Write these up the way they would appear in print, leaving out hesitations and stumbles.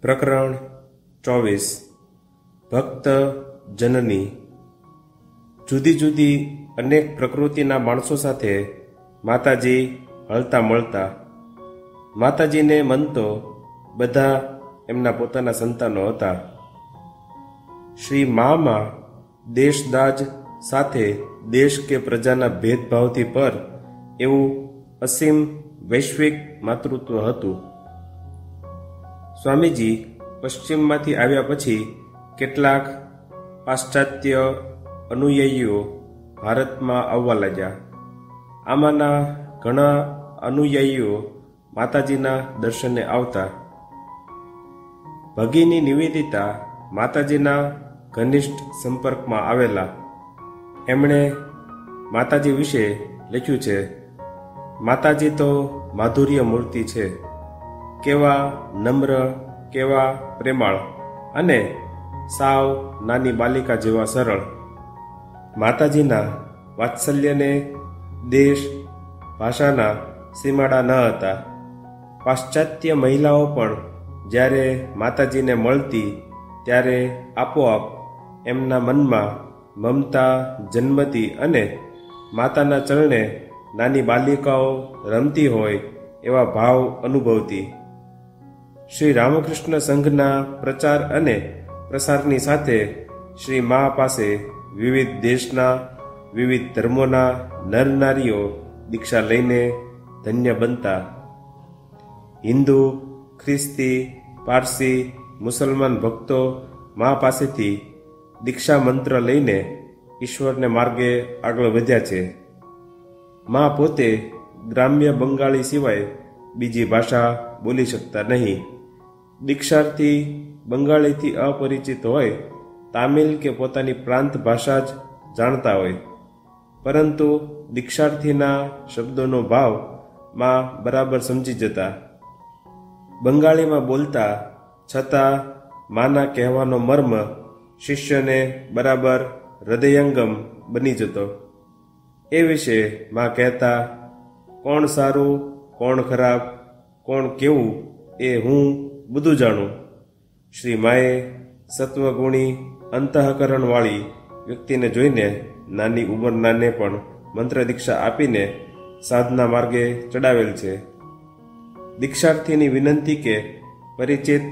પ્રકરણ 24 ભક્ત જનની. જુદી જુદી અનેક પ્રકૃતિના માણસો સાથે માતાજી હળતા મળતા. માતાજીને મન તો બધા એમના પોતાના સંતાનો હતા. શ્રી મામાં દેશદાજ સાથે દેશ કે પ્રજાના ભેદભાવથી પર એવું અસીમ વૈશ્વિક માતૃત્વ હતું. સ્વામીજી પશ્ચિમમાંથી આવ્યા પછી કેટલાક પાશ્ચાત્ય અનુયાયીઓ ભારતમાં આવવા લાગ્યા. આમાંના ઘણા અનુયાયીઓ માતાજીના દર્શને આવતા. ભગીની નિવેદિતા માતાજીના ઘનિષ્ઠ સંપર્કમાં આવેલા. એમણે માતાજી વિશે લખ્યું છે, માતાજી તો માધુર્ય મૂર્તિ છે, કેવા નમ્ર, કેવા પ્રેમાળ અને સાવ નાની બાલિકા જેવા સરળ. માતાજીના વાત્સલ્યને દેશ ભાષાના સીમાડા ન હતા. પાશ્ચાત્ય મહિલાઓ પણ જ્યારે માતાજીને મળતી ત્યારે આપોઆપ એમના મનમાં મમતા જન્મતી અને માતાના ચરણે નાની બાલિકાઓ રમતી હોય એવા ભાવ અનુભવતી. શ્રી રામકૃષ્ણ સંઘના પ્રચાર અને પ્રસારની સાથે શ્રી મા પાસે વિવિધ દેશના વિવિધ ધર્મોના નર નારીઓ દીક્ષા લઈને ધન્ય બનતા. હિન્દુ, ખ્રિસ્તી, પારસી, મુસલમાન ભક્તો મા પાસેથી દીક્ષા મંત્ર લઈને ઈશ્વરને માર્ગે આગળ વધ્યા છે. મા પોતે ગ્રામ્ય બંગાળી સિવાય બીજી ભાષા બોલી શકતા નહીં. દીક્ષાર્થી બંગાળીથી અપરિચિત હોય, તામિલ કે પોતાની પ્રાંત ભાષા જ જાણતા હોય, પરંતુ દીક્ષાર્થીના શબ્દોનો ભાવ માં બરાબર સમજી જતા. બંગાળીમાં બોલતા છતાં માના કહેવાનો મર્મ શિષ્યને બરાબર હૃદયંગમ બની જતો. એ વિશે માં કહેતા, કોણ સારું, કોણ ખરાબ, કોણ કેવું એ હું બધું જાણું. શ્રી માએ સત્વગુણી અંતઃકરણવાળી વ્યક્તિને જોઈને નાની ઉંમરનાને પણ મંત્ર દીક્ષા આપીને સાધના માર્ગે ચડાવેલ છે. દીક્ષાર્થીની વિનંતી કે પરિચિત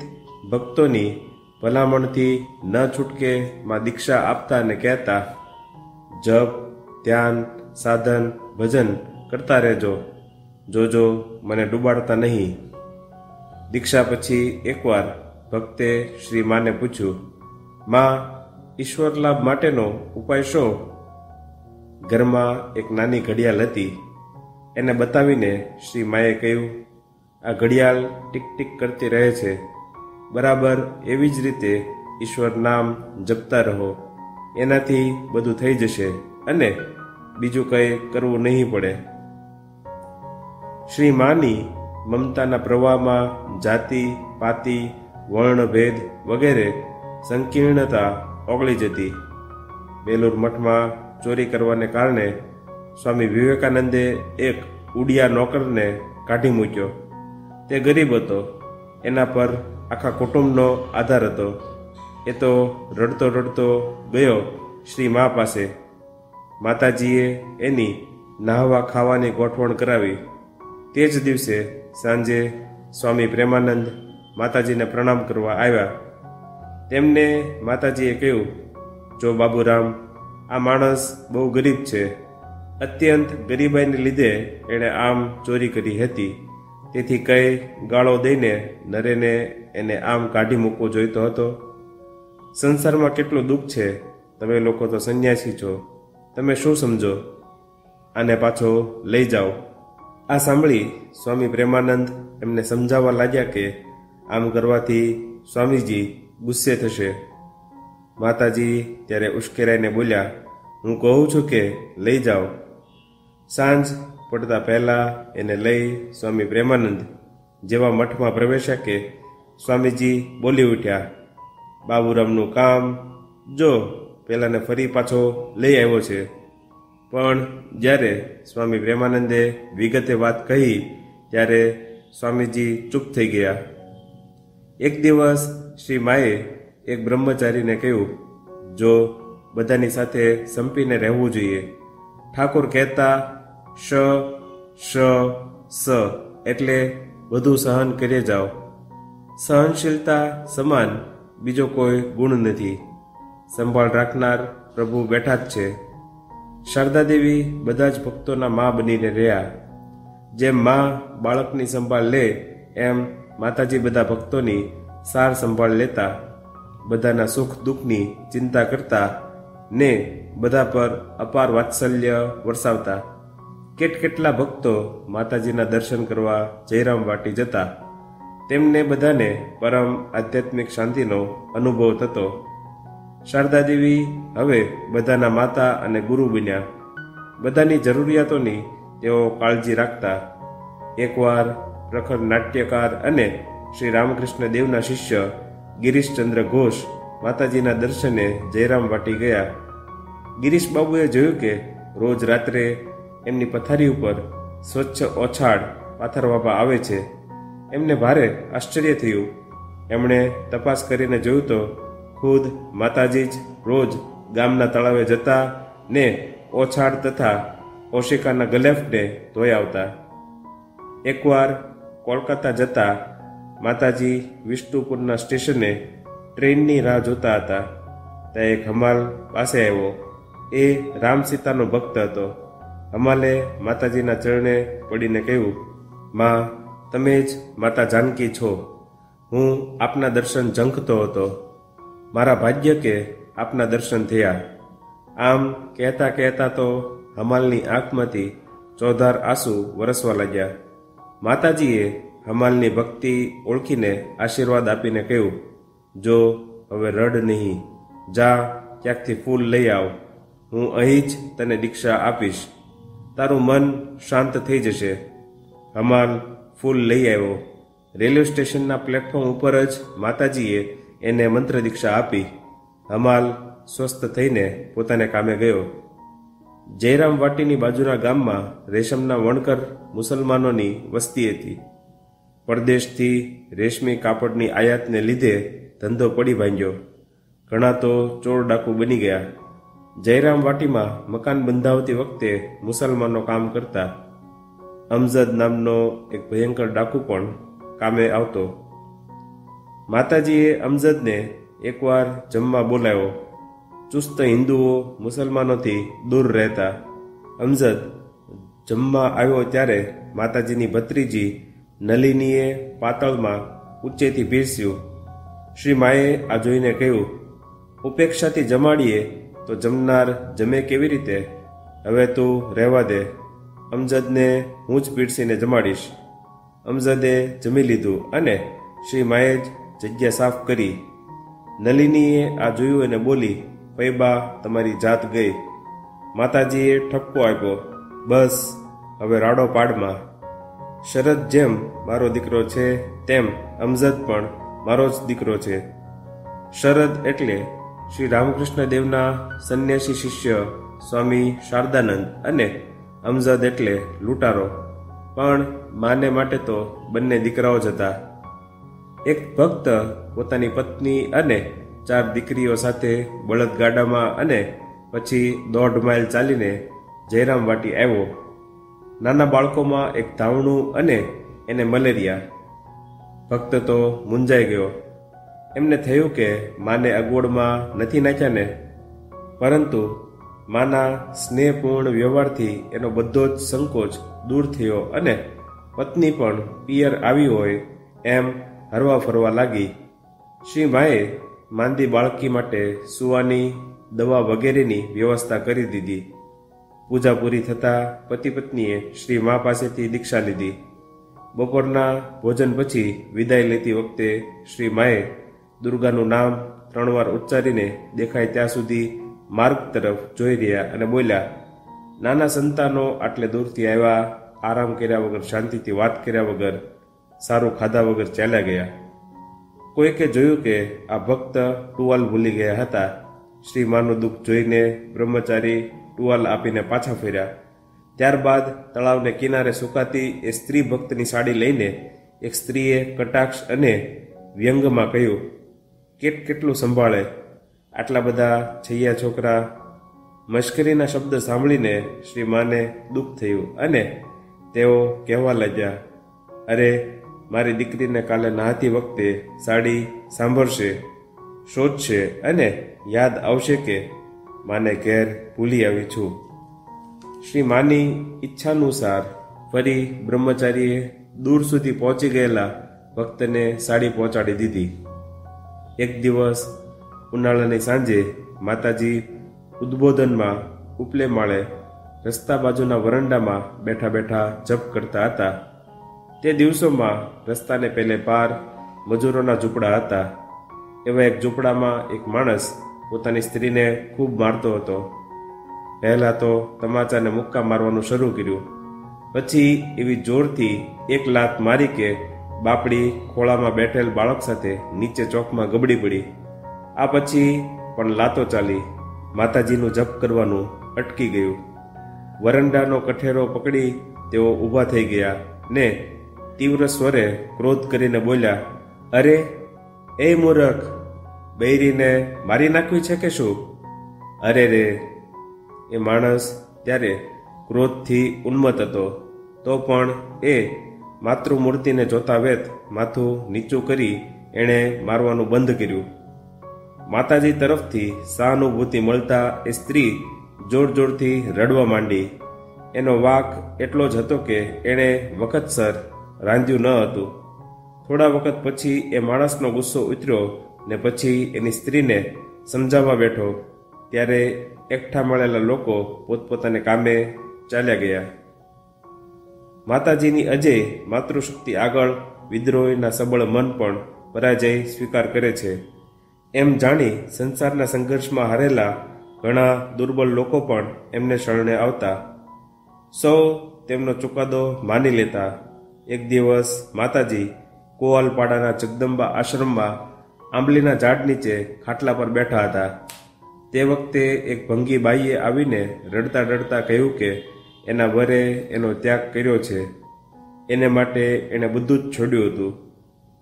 ભક્તોની ભલામણથી ન છૂટકે માં દીક્ષા આપતા અને કહેતા, જપ, ધ્યાન, સાધન, ભજન કરતા રહેજો, જોજો મને ડૂબાડતા નહીં. દીક્ષા પછી એકવાર ભક્તે શ્રી માને પૂછ્યું, માં, ઈશ્વર લાભ માટેનો ઉપાય શો? ઘરમાં એક નાની ઘડિયાળ હતી. એને બતાવીને શ્રી માએ કહ્યું, આ ઘડિયાળ ટીક ટીક કરતી રહે છે, બરાબર એવી જ રીતે ઈશ્વર નામ જપતા રહો, એનાથી બધું થઈ જશે અને બીજું કંઈ કરવું નહીં પડે. શ્રી માની મમતાના પ્રવાહમાં જાતિ, પાતિ, વર્ણભેદ વગેરે સંકીર્ણતા ઓગળી જતી. બેલુર મઠમાં ચોરી કરવાને કારણે સ્વામી વિવેકાનંદે એક ઉડિયા નોકરને કાઢી મૂક્યો. તે ગરીબ હતો, એના પર આખા કુટુંબનો આધાર હતો. એ તો રડતો રડતો ગયો શ્રી મા પાસે. માતાજીએ એની નાહવા ખાવાની ગોઠવણ કરાવી. તે જ દિવસે સાંજે સ્વામી પ્રેમાનંદ માતાજીને પ્રણામ કરવા આવ્યા. તેમને માતાજીએ કહ્યું, જો બાબુરામ, આ માણસ બહુ ગરીબ છે. અત્યંત ગરીબાઈને લીધે એણે આમ ચોરી કરી હતી. તેથી કઈ ગાળો દઈને નરેને એને આમ કાઢી મૂકવો જોઈતો હતો. સંસારમાં કેટલું દુઃખ છે. તમે લોકો તો સંન્યાસી છો, તમે શું સમજો? આને પાછો લઈ જાઓ. આ સાંભળી સ્વામી પ્રેમાનંદ એમને સમજાવવા લાગ્યા કે આમ કરવાથી સ્વામીજી ગુસ્સે થશે. માતાજી ત્યારે ઉશ્કેરાઈને બોલ્યા, હું કહું છું કે લઈ જાઓ. સાંજ પડતા પહેલા એને લઈ સ્વામી પ્રેમાનંદ જેવા મઠમાં પ્રવેશ્યા કે સ્વામીજી બોલી ઉઠ્યા, બાબુરામનું કામ જો પેલાને ફરી પાછો લઈ આવ્યો છે. પણ જ્યારે સ્વામી પ્રેમાનંદે વિગતે વાત કહી ત્યારે સ્વામીજી ચૂપ થઈ ગયા. એક દિવસ શ્રી માએ એક બ્રહ્મચારીને કહ્યું, જો બધાની સાથે સંપીને રહેવું જોઈએ. ઠાકોર કહેતા શ સ એટલે બધું સહન કરી જાઓ. સહનશીલતા સમાન બીજો કોઈ ગુણ નથી. સંભાળ રાખનાર પ્રભુ બેઠા જ છે. શારદા દેવી બધા જ ભક્તોના મા બનીને રહ્યા. જેમ મા બાળકની સંભાળ લે એમ માતાજી બધા ભક્તોની સાર સંભાળ લેતા, બધાના સુખ દુઃખની ચિંતા કરતા ને બધા પર અપાર વાત્સલ્ય વરસાવતા. કેટલા ભક્તો માતાજીના દર્શન કરવા જયરામ વાટી જતા. તેમને બધાને પરમ આધ્યાત્મિક શાંતિનો અનુભવ થતો. શારદા દેવી હવે બધાના માતા અને ગુરુ બન્યા. બધાની જરૂરિયાતોની તેઓ કાળજી રાખતા. એકવાર પ્રખર નાટ્યકાર અને શ્રી રામકૃષ્ણ દેવના શિષ્ય ગિરીશચંદ્ર ઘોષ માતાજીના દર્શને જયરામ વાટી ગયા. ગિરીશ બાબુએ જોયું કે રોજ રાત્રે એમની પથારી ઉપર સ્વચ્છ ઓછાડ પાથરવામાં આવે છે. એમને ભારે આશ્ચર્ય થયું. એમણે તપાસ કરીને જોયું તો ખુદ માતાજી જ રોજ ગામના તળાવે જતા ને ઓછાડ તથા ઓશિકાના ગલેફને ધોઈ આવતા. એકવાર કોલકાતા જતા માતાજી વિષ્ણુપુરના સ્ટેશને ટ્રેનની રાહ જોતા હતા. ત્યાં એક હમાલ પાસે આવ્યો. એ રામ સીતાનો ભક્ત હતો. હમાલે માતાજીના ચરણે પડીને કહ્યું, માં, તમે જ માતા જાનકી છો. હું આપના દર્શન ઝંખતો હતો. મારા ભાગ્ય કે આપના દર્શન થયા. આમ કહેતા કહેતા તો હમાલની આંખમાંથી ચોધાર આંસુ વરસવા લાગ્યા. માતાજીએ હમાલની ભક્તિ ઓળખીને આશીર્વાદ આપીને કહ્યું, જો હવે રડ નહીં, જા ક્યાંકથી ફૂલ લઈ આવ. હું અહીં જ તને દીક્ષા આપીશ. તારું મન શાંત થઈ જશે. હમાલ ફૂલ લઈ આવ્યો. રેલવે સ્ટેશનના પ્લેટફોર્મ ઉપર જ માતાજીએ એને મંત્ર દીક્ષા આપી. હમાલ સ્વસ્થ થઈને પોતાને કામે ગયો. જયરામ વાટીની બાજુના ગામમાં રેશમના વણકર મુસલમાનોની વસ્તી હતી. પરદેશથી રેશમી કાપડની આયાતને લીધે ધંધો પડી ભાંગ્યો. ઘણા તો ચોર ડાકુ બની ગયા. જયરામ વાટીમાં મકાન બંધાવતી વખતે મુસલમાનો કામ કરતા. અમજદ નામનો એક ભયંકર ડાકુ પણ કામે આવતો. માતાજીએ અમજદને એકવાર જમવા બોલાવ્યો. ચુસ્ત હિન્દુઓ મુસલમાનોથી દૂર રહેતા. અમજદ જમવા આવ્યો ત્યારે માતાજીની ભત્રીજી નલિનીએ પાતળમાં ઊંચેથી પીરસ્યું. શ્રી માએ આ જોઈને કહ્યું, ઉપેક્ષાથી જમાડીએ તો જમનાર જમે કેવી રીતે? હવે તું રહેવા દે. અમજદને હું જ પીરસીને જમાડીશ. અમજદે જમી લીધું અને શ્રી માએ જ જગ્યા સાફ કરી. નલિનીએ આ જોયું અને બોલી, પૈબા, તમારી જાત ગઈ. માતાજીએ ઠપકો આપ્યો, બસ હવે રાડો પાડમાં. શરદ જેમ મારો દીકરો છે તેમ અમજદ પણ મારો જ દીકરો છે. શરદ એટલે શ્રી રામકૃષ્ણ દેવના સંન્યાસી શિષ્ય સ્વામી શારદાનંદ અને અમજદ એટલે લૂંટારો. પણ માને માટે તો બંને દીકરાઓ જ હતા. એક ભક્ત પોતાની પત્ની અને 4 દીકરીઓ સાથે બળદગાડામાં અને પછી 1.5 માઇલ ચાલીને જયરામ વાટી આવ્યો. નાના બાળકોમાં એક ધાવણું અને એને મલેરિયા. ભક્ત તો મૂંઝાઈ ગયો. એમને થયું કે માને અગવડમાં નથી નાખ્યા ને. પરંતુ માના સ્નેહપૂર્ણ વ્યવહારથી એનો બધો જ સંકોચ દૂર થયો અને પત્ની પણ પિયર આવી હોય એમ હરવા ફરવા લાગી. શ્રી માએ માંદી બાળકી માટે સુવાની દવા વગેરેની વ્યવસ્થા કરી દીધી. પૂજા પૂરી થતાં પતિ પત્નીએ શ્રી મા પાસેથી દીક્ષા લીધી. બપોરના ભોજન પછી વિદાય લેતી વખતે શ્રી માએ દુર્ગાનું નામ 3 વાર ઉચ્ચારીને દેખાય ત્યાં સુધી માર્ગ તરફ જોઈ રહ્યા અને બોલ્યા, નાના સંતાનો આટલે દૂરથી આવ્યા, આરામ કર્યા વગર, શાંતિથી વાત કર્યા વગર, સારું ખાધા વગર ચાલ્યા ગયા. કોઈકે જોયું કે આ ભક્ત ટુવાલ ભૂલી ગયા હતા. શ્રી માનું દુઃખ જોઈને બ્રહ્મચારી ટુવાલ આપીને પાછા ફર્યા. ત્યારબાદ તળાવને કિનારે સુકાતી એ સ્ત્રી ભક્તની સાડી લઈને એક સ્ત્રીએ કટાક્ષ અને વ્યંગમાં કહ્યું, કેટલું સંભાળે, આટલા બધા છૈયા છોકરા. મશ્કરીના શબ્દ સાંભળીને શ્રી માને દુઃખ થયું અને તેઓ કહેવા લાગ્યા, અરે, મારી દીકરીને કાલે નહાતી વખતે સાડી સાંભળશે, શોધશે અને યાદ આવશે કે માને ઘેર ભૂલી આવી છું. શ્રી માની ઈચ્છાનુસાર ફરી બ્રહ્મચારીએ દૂર સુધી પહોંચી ગયેલા ભક્તને સાડી પહોંચાડી દીધી. એક દિવસ ઉનાળાની સાંજે માતાજી ઉદ્બોધનમાં ઉપલે માળે રસ્તા બાજુના વરંડામાં બેઠા બેઠા જપ કરતા હતા. તે દિવસોમાં રસ્તાને પેલે પાર મજૂરોના ઝૂંપડા હતા. એવા એક ઝૂંપડામાં એક માણસ પોતાની સ્ત્રીને ખૂબ મારતો હતો. પહેલાં તો તમાચાને મુક્કા મારવાનું શરૂ કર્યું, પછી એવી જોરથી એક લાત મારી કે બાપડી ખોળામાં બેઠેલ બાળક સાથે નીચે ચોકમાં ગબડી પડી. આ પછી પણ લાતો ચાલી. માતાજીનું જપ કરવાનું અટકી ગયું. વરંડાનો કઠેરો પકડી તેઓ ઊભા થઈ ગયા ને તીવ્ર સ્વરે ક્રોધ કરીને બોલ્યા, અરે, એ મૂર્ખ, બૈરીને મારી નાખવી છે કે શું? અરે રે! એ માણસ ત્યારે ક્રોધથી ઉન્મત્ત હતો, તો પણ એ માતૃમૂર્તિને જોતા વેત માથું નીચું કરી એણે મારવાનું બંધ કર્યું. માતાજી તરફથી સહાનુભૂતિ મળતા એ સ્ત્રી જોર જોરથી રડવા માંડી. એનો વાંક એટલો જ હતો કે એણે વખતસર રાંધ્યું ન હતું. થોડા વખત પછી એ માણસનો ગુસ્સો ઉતર્યો ને પછી એની સ્ત્રીને સમજાવવા બેઠો ત્યારે એકઠા મળેલા લોકો પોતપોતાને કામે ચાલ્યા ગયા. માતાજીની અજય માતૃશક્તિ આગળ વિદ્રોહીના સબળ મન પણ પરાજય સ્વીકાર કરે છે. એમ જાણી સંસારના સંઘર્ષમાં હારેલા ઘણા દુર્બળ લોકો પણ એમને શરણે આવતા. સૌ તેમનો ચુકાદો માની લેતા. એક દિવસ માતાજી કોવાલપાડાના જગદંબા આશ્રમમાં આંબલીના ઝાડ નીચે ખાટલા પર બેઠા હતા. તે વખતે એક ભંગી બાઈએ આવીને રડતા રડતા કહ્યું કે એના વરે એનો ત્યાગ કર્યો છે. એને માટે એણે બધું જ છોડ્યું હતું.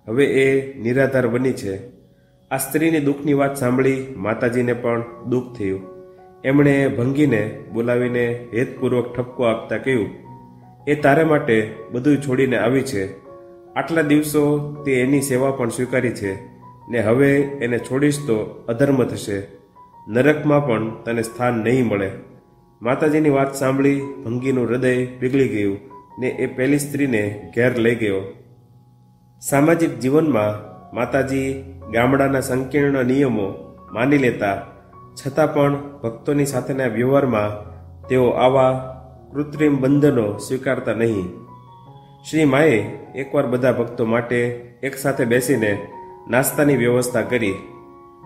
હવે એ નિરાધાર બની છે. આ સ્ત્રીની દુઃખની વાત સાંભળી માતાજીને પણ દુઃખ થયું. એમણે ભંગીને બોલાવીને હેતપૂર્વક ઠપકો આપતા કહ્યું, એ તારે માટે બધું છોડીને આવી છે. આટલા દિવસો તે એની સેવા પણ સ્વીકારી છે ને હવે એને છોડીશ તો અધર્મ થશે. નરકમાં પણ તને સ્થાન નહીં મળે. માતાજીની વાત સાંભળી ભંગીનું હૃદય પીગળી ગયું ને એ પેલી સ્ત્રીને ઘેર લઈ ગયો. સામાજિક જીવનમાં માતાજી ગામડાના સંકીર્ણ નિયમો માની લેતા છતાં પણ ભક્તોની સાથેના વ્યવહારમાં તેઓ આવા કૃત્રિમ બંધનો સ્વીકારતા નહીં. શ્રી માએ એકવાર બધા ભક્તો માટે એકસાથે બેસીને નાસ્તાની વ્યવસ્થા કરી.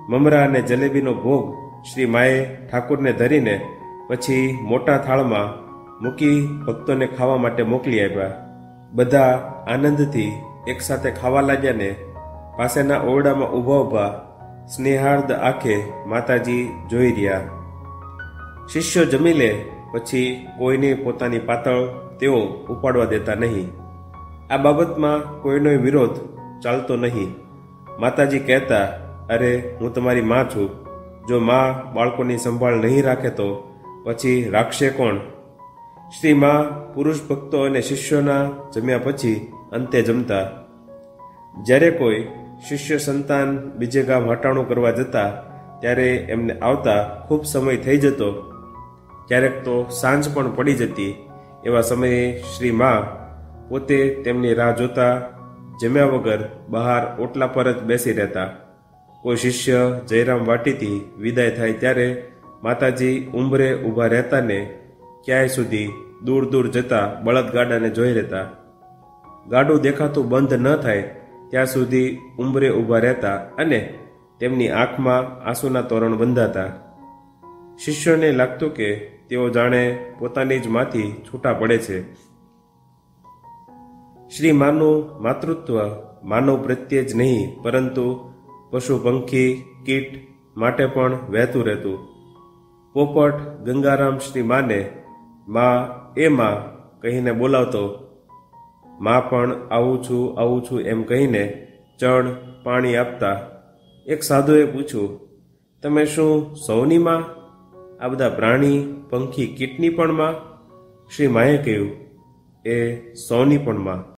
મમરા અને જલેબીનો ભોગ શ્રી માએ ઠાકુરને ધરીને પછી મોટા થાળમાં મૂકી ભક્તોને ખાવા માટે મોકલી આપ્યા. બધા આનંદથી એકસાથે ખાવા લાગ્યા ને પાસેના ઓરડામાં ઊભા ઊભા સ્નેહાર્દ આંખે માતાજી જોઈ રહ્યા. શિષ્યો જમી લે પછી કોઈને પોતાની પાતળ તેઓ ઉપાડવા દેતા નહીં. આ બાબતમાં કોઈનો વિરોધ ચાલતો નહીં. માતાજી કહેતા, અરે, હું તમારી માં છું. જો માં બાળકોની સંભાળ નહીં રાખે તો પછી રાખશે કોણ? શ્રી માં પુરુષ ભક્તો અને શિષ્યોના જમ્યા પછી અંતે જમતા. જ્યારે કોઈ શિષ્ય સંતાન બીજે ગામ હટાણું કરવા જતા ત્યારે એમને આવતા ખૂબ સમય થઈ જતો. ક્યારેક તો સાંજ પણ પડી જતી. એવા સમયે શ્રી માં પોતે તેમની રાહ જોતા જમ્યા વગર બહાર ઓટલા પર જ બેસી રહેતા. કોઈ શિષ્ય જયરામ વાટીથી વિદાય થાય ત્યારે માતાજી ઉંબરે ઊભા રહેતા ને ક્યાંય સુધી દૂર દૂર જતા બળદગાડાને જોઈ રહેતા. ગાડું દેખાતું બંધ ન થાય ત્યાં સુધી ઉંબરે ઊભા રહેતા અને તેમની આંખમાં આંસુના તોરણ બંધાતા. શિષ્યોને લાગતું કે તેઓ જાણે પોતાની જ માંથી છૂટા પડે છે. શ્રી માનું માતૃત્વ માનવ પ્રત્યે જ નહીં પરંતુ પશુ પંખી કીટ માટે પણ વહેતું રહેતું. પોપટ ગંગારામ શ્રી માને માં એ માં કહીને બોલાવતો. માં પણ આવું છું એમ કહીને ચણ પાણી આપતા એક સાધુએ પૂછ્યું, તમે શું સૌની માં? આ બધા પ્રાણી પંખી કીટની પણ માં? શ્રી માએ કહ્યું, એ સૌની પણ માં.